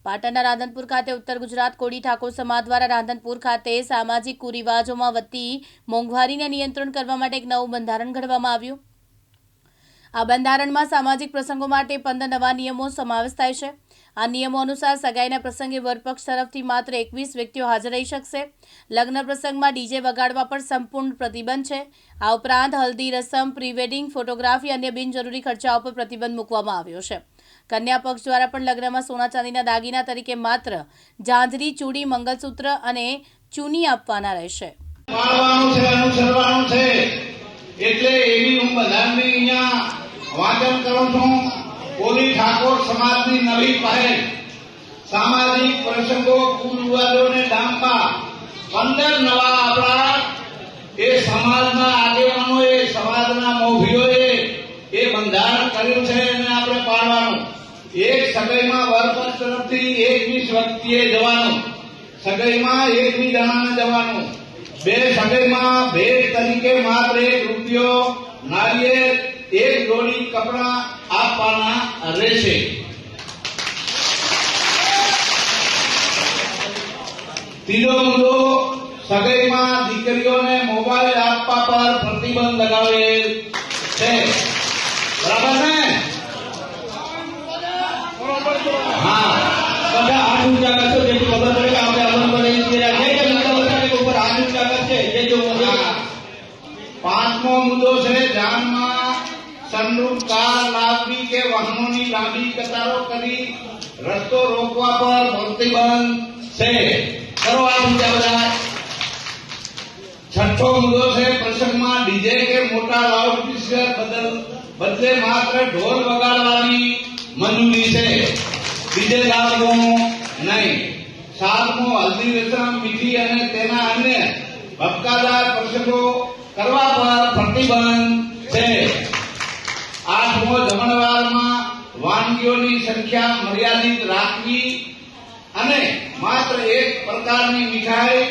પાટણના રાધનપુર ખાતે ઉત્તર ગુજરાત કોળી ઠાકોર સમાજ દ્વારા રાધનપુર ખાતે સામાજિક કુરિવાજોમાં વધતી મોંઘવારીને નિયંત્રણ કરવા માટે એક નવું બંધારણ ઘડવામાં આવ્યું। આ બંધારણમાં સામાજિક પ્રસંગો માટે 15 નવા નિયમો સમાવેશ થાય છે। આ નિયમો અનુસાર સગાઈના પ્રસંગે વરપક્ષ તરફથી માત્ર 21 વ્યક્તિઓ હાજર રહી શકશે। લગ્ન પ્રસંગમાં ડીજે વગાડવા પર સંપૂર્ણ પ્રતિબંધ છે। આ ઉપરાંત હલ્દી રસમ, પ્રી વેડિંગ ફોટોગ્રાફી અને બિનજરૂરી ખર્ચાઓ પર પ્રતિબંધ મૂકવામાં આવ્યો છે। કન્યા પક્ષ દ્વારા પણ લગ્નમાં સોના ચાંદીના દાગીના તરીકે માત્ર ઝાંઝરી, ચૂડી, મંગલસૂત્ર અને ચૂની આપવાના રહેશે। એટલે એવી હું બધાની અહીંયા વાંચન કરું છું। કોળી ઠાકોર સમાજની નવી પહેલ સામાજિક પ્રસંગો કુરિવાજોને ડામવા 15 નવા આપણા એ સમાજના આગેવાનોએ, સમાજના મોભીઓએ એ બંધારણ કર્યું છે અને આપણે પાડવાનું। એક સગાઈમાં વરપક્ષ તરફથી 21 વ્યક્તિએ જવાનું, સગાઈમાં 21 જણાને જવાનું। બે સગાઈમાં ભેટ તરીકે માત્ર 1 રૂપિયો, નારિયેળ, 1 જોડી કપડા આપવાના રહેશે। ત્રીજો મુદ્દો, સગાઈમાં દીકરીઓને મોબાઈલ આપવા પર પ્રતિબંધ લગાવેલ છે। બરાબર ને? હા, બધા હાથ ઊંચા કરશો જેથી ખબર પડે કે આપણે અમલમાં નહીં કર્યા છે કે મુદ્દા બતાવે ઉપર હાથ ઊંચા કરશે જે જો પાંચમો મુદ્દો છે જાનમાં સનરૂફ કાર લાવવી કે વાહનોની લાંબી કતારો કરી રસ્તો રોકવા પર પ્રતિબંધ છે। કરો આ ઊંચા બધા। છઠ્ઠો મુદ્દો છે પ્રસંગમાં ડીજે કે મોટા લાઉડસ્પીકર બદલે માત્ર ઢોલ વગાડવાની મંજૂરી છે, ડીજે લાવવું નહીં। સાતમો હલ્દી રસમ, મીઠી અને તેના અન્ય ભપકાદાર પ્રસંગો કરવા પર પ્રતિબંધ છે। આઠમો જમણવારમાં વાનગીઓની સંખ્યા મર્યાદિત રાખવી અને માત્ર 1 પ્રકારની મીઠાઈ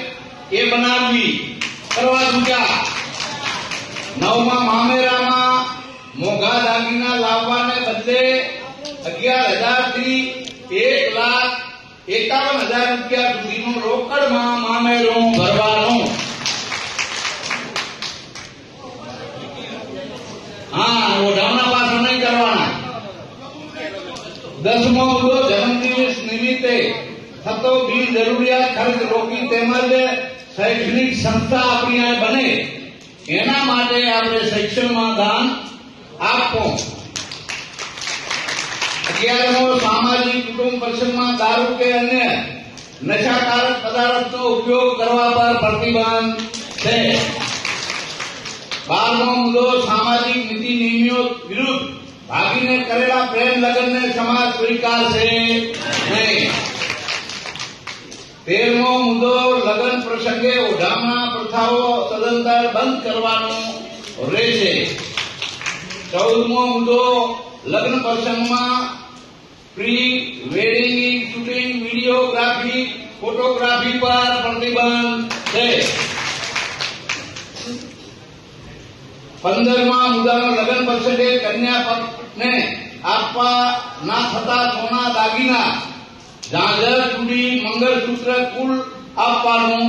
એ બનાવવી। કરવા દૂજા। નવમા મામેરામાં મોંઘા દાગીના લાવવાને બદલે 11,000 થી 1,51,000 રૂપિયા સુધીનું રોકડમાં મામેરું ભરવાનું। હા, ઓઢામણા પાછો નહીં કરવાના। 10મો મુદ્દો જન્મદિવસ નિમિત્તે થતો બિનજરૂરિયાત ખર્ચ રોકી તેમજ શૈક્ષણિક સંસ્થા આપણી આ બને એના માટે આપણે શિક્ષણમાં દાન આપવું। 11મો સામાજિક કુટુંબ પ્રસંગમાં દારૂ કે અન્ય નશાકારક પદાર્થનો ઉપયોગ કરવા પર પ્રતિબંધ છે। 12મો મુદ્દો સામાજિક નીતિ નિયમો વિરુદ્ધ ભાગીને કરેલા પ્રેમ લગ્નને સમાજ સ્વીકારશે નહીં। 13મો મુદ્દો લગ્ન પ્રસંગે ઓઢામણા પ્રથાઓ સદંતર બંધ કરવાનો રહેશે। 14મો મુદ્દો લગ્ન પ્રસંગમાં pre wedding shooting, videography, photography પર પ્રતિબંધ છે। 15મા મુદ્દાનો લગ્ન પ્રસંગે કન્યા પક્ષને આપવા ના થતા સોના દાગીના, ઝાંઝર, ચૂડી, મંગળસૂત્ર કુલ આપવાનું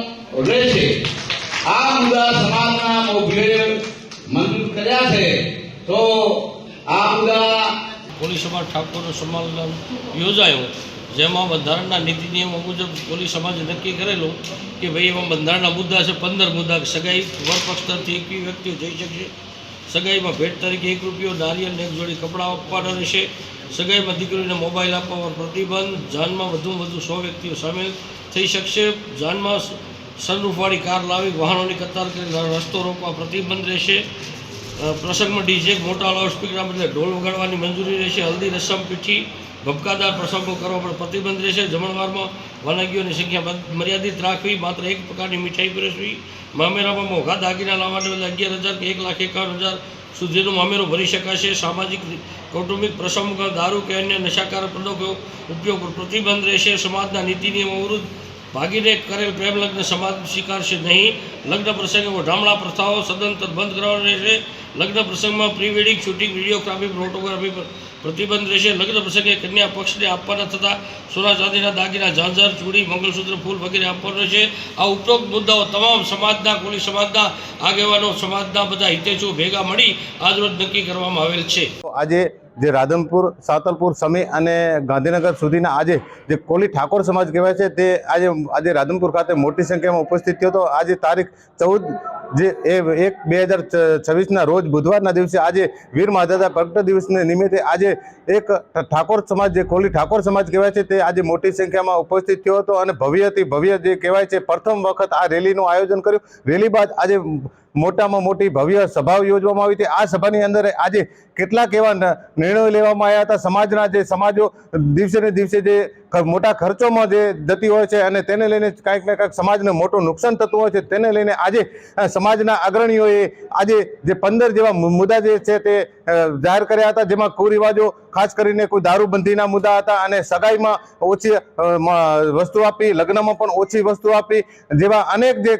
રહેશે। આ મુદ્દા સમાજના મોભીઓએ મંજૂર કર્યા છે। તો આ મુદ્દા કોળી સમાજ ઠાકોર સંમેલન યોજાયું, જેમાં બંધારણના નીતિ નિયમો મુજબ કોળી સમાજે નક્કી કરેલું કે ભાઈ એમાં બંધારણના મુદ્દા છે 15 મુદ્દા। સગાઈ વરપક્ષ તરફથી 21 વ્યક્તિઓ જઈ શકશે। સગાઈમાં ભેટ તરીકે 1 રૂપિયો, નારિયેળ અને 1 જોડી કપડાં આપવાના રહેશે। સગાઈમાં દીકરીને મોબાઈલ આપવા પર પ્રતિબંધ। જાનમાં વધુમાં વધુ 100 વ્યક્તિઓ સામેલ થઈ શકશે। જાનમાં સનરૂફવાળી કાર લાવી વાહનોની કતાર કરી રસ્તો રોકવા પ્રતિબંધ રહેશે। પ્રસંગમાં ડીજે, મોટા લાઉડસ્પીકરના બદલે ઢોલ વગાડવાની મંજૂરી રહેશે। હલ્દી રસમ, પીઠી, ભપકાદાર પ્રસંગો કરવા પર પ્રતિબંધ રહેશે। જમણવારમાં વાનગીઓની સંખ્યા મર્યાદિત રાખવી, માત્ર 1 પ્રકારની મીઠાઈ પીરસવી। મામેરામાં મોંઘા દાગીના લાવવાને બદલે 11,000 કે 1,51,000 સુધીનું મામેરું ભરી શકાશે। સામાજિક કૌટુંબિક પ્રસંગો દારૂ કે અન્ય નશાકારક પદાર્થો ઉપયોગ પર પ્રતિબંધ રહેશે। સમાજના નીતિ નિયમો વિરુદ્ધ ભાગીને કરેલ પ્રેમ લગ્ન સમાજ સ્વીકારશે નહીં। લગ્ન પ્રસંગે ઓઢામણા પ્રથાઓ સદંતર બંધ કરવાની રહેશે। લગ્ન પ્રસંગમાં pre wedding shooting, videography, photography પર પ્રતિબંધ રહેશે. લગ્ન પ્રસંગે કન્યા પક્ષને આપવાના થતા સોના ચાંદીના દાગીના, ઝાંઝર, ચૂડી, મંગળસૂત્ર, ફૂલ વગેરે આપવાનું રહેશે. આ ઉપરોક્ત મુદ્દાઓ તમામ સમાજના, કોળી સમાજના આગેવાનો, સમાજના બધા હિતેચ્છુઓ ભેગા મળી આજરોજ નક્કી કરવામાં આવેલ છે. આજે જે રાધનપુર, સાતલપુર, સમી અને ગાંધીનગર સુધીના આજે જે કોલી ઠાકોર સમાજ કહેવાય છે તે આજે રાધનપુર ખાતે મોટી સંખ્યામાં ઉપસ્થિત થયો હતો. આજે તારીખ 14 જે 1/2026ના રોજ બુધવારના દિવસે આજે વીર માધાતા પ્રગટ દિવસને નિમિત્તે આજે એક ઠાકોર સમાજ, જે કોલી ઠાકોર સમાજ કહેવાય છે તે આજે મોટી સંખ્યામાં ઉપસ્થિત થયો હતો અને ભવ્યથી ભવ્ય જે કહેવાય છે પ્રથમ વખત આ રેલીનું આયોજન કર્યું. રેલી બાદ આજે મોટામાં મોટી ભવ્ય સભા યોજવામાં આવી હતી. આ સભાની અંદર આજે કેટલાક એવા નિર્ણયો લેવામાં આવ્યા હતા. સમાજના જે સમાજો દિવસે ને દિવસે જે મોટા ખર્ચોમાં જે જતી હોય છે અને તેને લઈને કાંઈક ને કાંઈક સમાજને મોટું નુકસાન થતું હોય છે, તેને લઈને આજે સમાજના અગ્રણીઓએ આજે જે 15 જેવા મુદ્દા જે છે તે જાહેર કર્યા હતા, જેમાં કુરિવાજો ખાસ કરીને કોઈ દારૂબંધીના મુદ્દા હતા અને સગાઈમાં ઓછી વસ્તુ આપી, લગ્નમાં પણ ઓછી વસ્તુ આપી, જેવા અનેક જે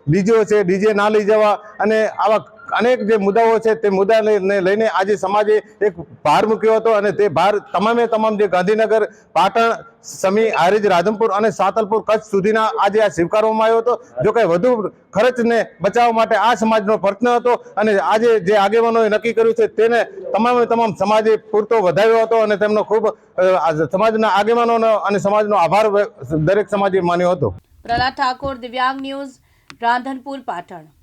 ડીજે છે, ડીજે ના લઈ જવા અને આવા અનેક જે મુદ્દાઓ છે તે મુદ્દાને લઈને આજે સમાજે એક ભાર મૂક્યો હતો અને તે ભાર તમામ જે ગાંધીનગર, પાટણ, સમી, હારીજ, રાધનપુર અને સાતલપુર, કચ્છ સુધીના આજે આ સ્વીકારવામાં આવ્યો હતો. જો કે વધુ ખર્ચને બચાવવા માટે આ સમાજનો પ્રયત્ન હતો અને આજે જે આગેવાનોએ નક્કી કર્યું છે તેને તમામ સમાજે પૂરતો વધાવ્યો હતો અને તેમનો ખૂબ સમાજના આગેવાનોનો અને સમાજનો આભાર દરેક સમાજે માન્યો હતો. પ્રહલાદ ઠાકોર, દિવ્યાંગ ન્યૂઝ, રાધનપુર, પાટણ.